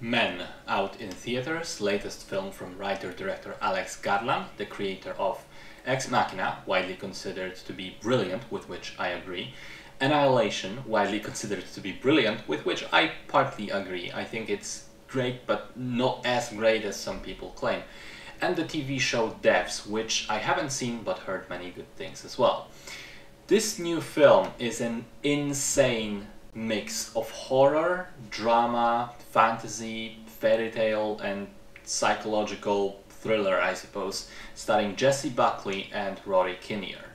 Men out in theaters, latest film from writer-director Alex Garland, the creator of Ex Machina, widely considered to be brilliant, with which I agree. Annihilation, widely considered to be brilliant, with which I partly agree. I think it's great, but not as great as some people claim. And the TV show Devs, which I haven't seen but heard many good things as well. This new film is an insane mix of horror, drama, fantasy, fairy tale and psychological thriller, I suppose, starring Jessie Buckley and Rory Kinnear.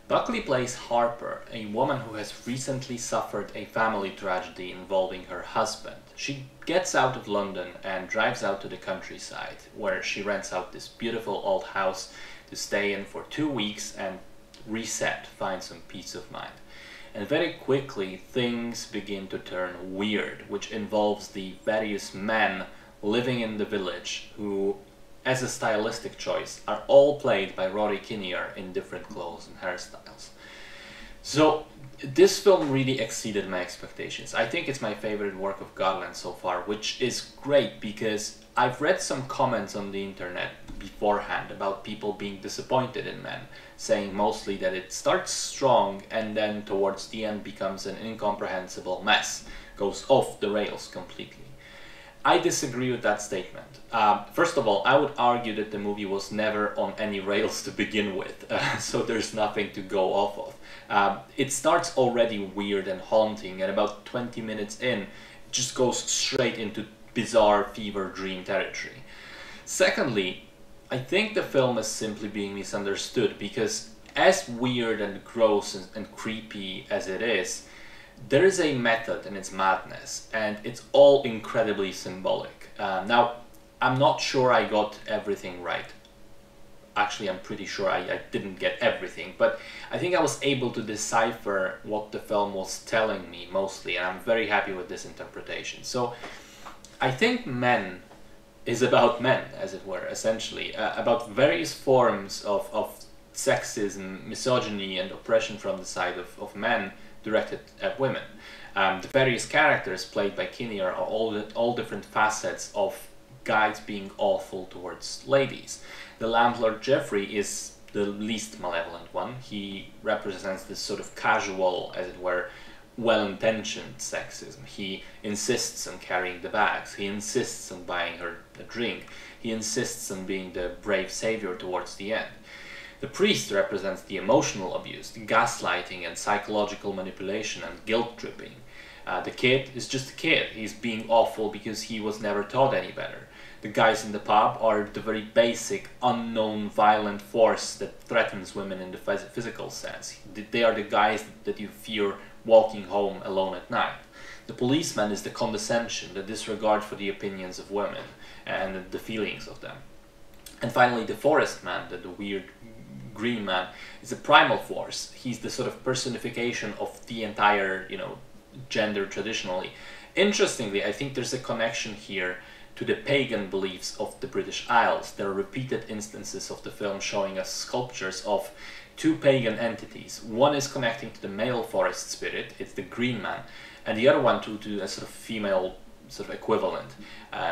Buckley plays Harper, a woman who has recently suffered a family tragedy involving her husband. She gets out of London and drives out to the countryside, where she rents out this beautiful old house to stay in for 2 weeks and reset, find some peace of mind. And very quickly things begin to turn weird, which involves the various men living in the village who, as a stylistic choice, are all played by Rory Kinnear in different clothes and hairstyles. So this film really exceeded my expectations. I think it's my favorite work of Garland so far, which is great because I've read some comments on the internet beforehand about people being disappointed in Men, saying mostly that it starts strong and then towards the end becomes an incomprehensible mess, goes off the rails completely. I disagree with that statement. First of all, I would argue that the movie was never on any rails to begin with, so there's nothing to go off of. It starts already weird and haunting, and about 20 minutes in, it just goes straight into bizarre fever dream territory. Secondly, I think the film is simply being misunderstood because as weird and gross and creepy as it is, there is a method in its madness, and it's all incredibly symbolic. Now, I'm not sure I got everything right. Actually, I'm pretty sure I didn't get everything, but I think I was able to decipher what the film was telling me mostly, and I'm very happy with this interpretation. So, I think Men is about men, as it were, essentially, about various forms of sexism, misogyny, and oppression from the side of men directed at women. The various characters played by Kinnear are all different facets of guys being awful towards ladies. The landlord Jeffrey is the least malevolent one. He represents this sort of casual, as it were, well-intentioned sexism. He insists on carrying the bags. He insists on buying her a drink. He insists on being the brave savior towards the end. The priest represents the emotional abuse, the gaslighting and psychological manipulation and guilt-tripping. The kid is just a kid. He's being awful because he was never taught any better. The guys in the pub are the very basic, unknown, violent force that threatens women in the physical sense. They are the guys that you fear walking home alone at night. The policeman is the condescension, the disregard for the opinions of women and the feelings of them. And finally, the forest man, the weird green man, is a primal force. He's the sort of personification of the entire, gender traditionally. Interestingly, I think there's a connection here to the pagan beliefs of the British Isles. There are repeated instances of the film showing us sculptures of two pagan entities. One is connecting to the male forest spirit, it's the green man, and the other one to a sort of female sort of equivalent,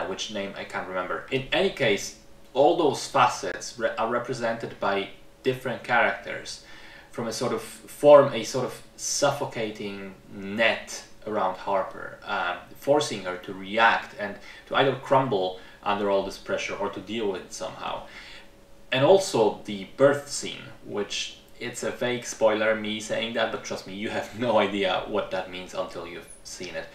which name I can't remember. In any case, all those facets are represented by different characters from a sort of suffocating net around Harper, forcing her to react and to either crumble under all this pressure or to deal with it somehow. And also the birth scene, which it's a fake spoiler, me saying that, but trust me, you have no idea what that means until you've seen it.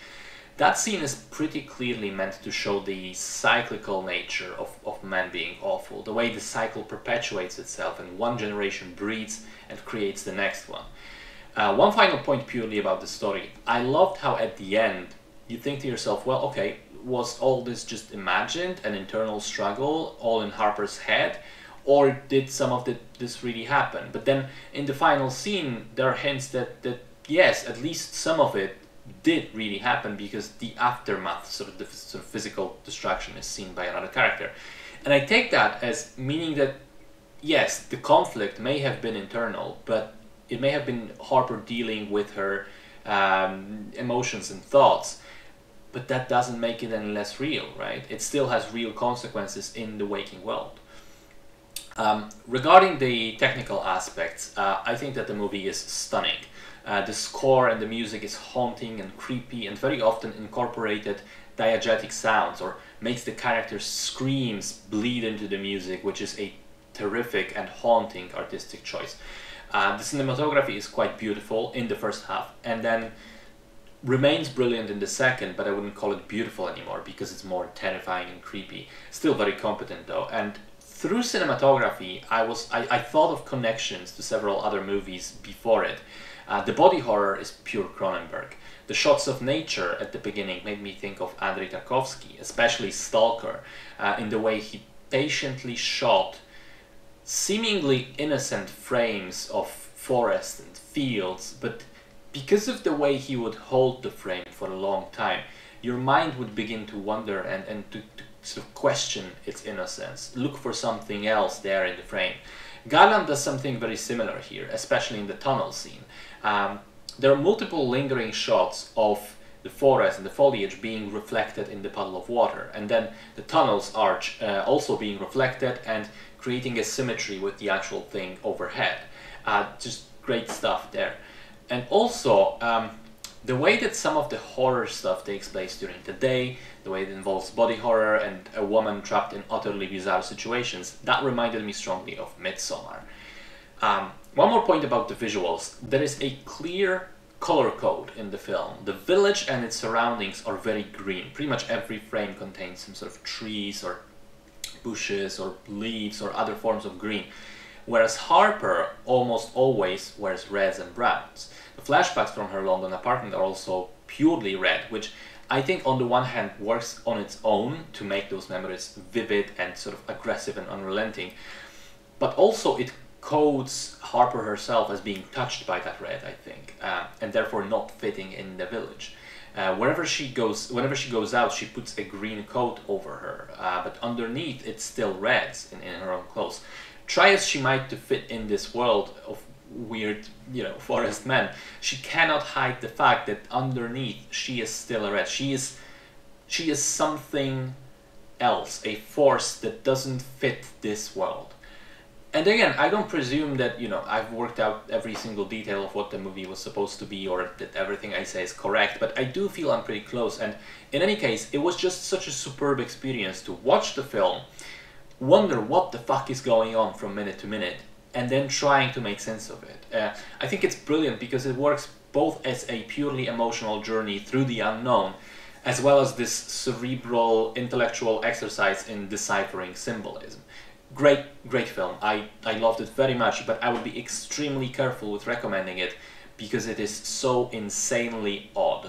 That scene is pretty clearly meant to show the cyclical nature of men being awful, the way the cycle perpetuates itself and one generation breeds and creates the next one. One final point purely about the story. I loved how at the end you think to yourself, well, okay, was all this just imagined, an internal struggle, all in Harper's head? Or did some of this really happen? But then in the final scene, there are hints that yes, at least some of it did really happen because the aftermath, sort of physical destruction, is seen by another character. And I take that as meaning that, yes, the conflict may have been internal, but it may have been Harper dealing with her emotions and thoughts. but that doesn't make it any less real, right? It still has real consequences in the waking world. Regarding the technical aspects, I think that the movie is stunning. The score and the music is haunting and creepy, and very often incorporated diegetic sounds or makes the characters' screams bleed into the music, which is a terrific and haunting artistic choice. The cinematography is quite beautiful in the first half, and then remains brilliant in the second, but I wouldn't call it beautiful anymore because it's more terrifying and creepy. Still very competent though, and through cinematography I thought of connections to several other movies before it. The body horror is pure Cronenberg. The shots of nature at the beginning made me think of Andrei Tarkovsky, especially Stalker, in the way he patiently shot seemingly innocent frames of forest and fields, but because of the way he would hold the frame for a long time, your mind would begin to wonder and to sort of question its innocence, look for something else there in the frame. Garland does something very similar here, especially in the tunnel scene. There are multiple lingering shots of the forest and the foliage being reflected in the puddle of water, and then the tunnel's arch also being reflected and creating a symmetry with the actual thing overhead. Just great stuff there. And also, the way that some of the horror stuff takes place during the day, the way it involves body horror and a woman trapped in utterly bizarre situations, that reminded me strongly of Midsommar. One more point about the visuals. There is a clear color code in the film. The village and its surroundings are very green. Pretty much every frame contains some sort of trees or bushes or leaves or other forms of green. Whereas Harper almost always wears reds and browns. The flashbacks from her London apartment are also purely red, which I think on the one hand works on its own to make those memories vivid and sort of aggressive and unrelenting, but also it codes Harper herself as being touched by that red, I think, and therefore not fitting in the village. Whenever she goes out, she puts a green coat over her, but underneath it's still reds in her own clothes. Try as she might to fit in this world of weird, forest men, she cannot hide the fact that underneath she is still a red. She is something else, a force that doesn't fit this world. And again, I don't presume that, I've worked out every single detail of what the movie was supposed to be or that everything I say is correct, but I do feel I'm pretty close. And in any case, it was just such a superb experience to watch the film, wonder what the fuck is going on from minute to minute, and then trying to make sense of it. I think it's brilliant because it works both as a purely emotional journey through the unknown, as well as this cerebral, intellectual exercise in deciphering symbolism. Great film. I loved it very much, but I would be extremely careful with recommending it because it is so insanely odd.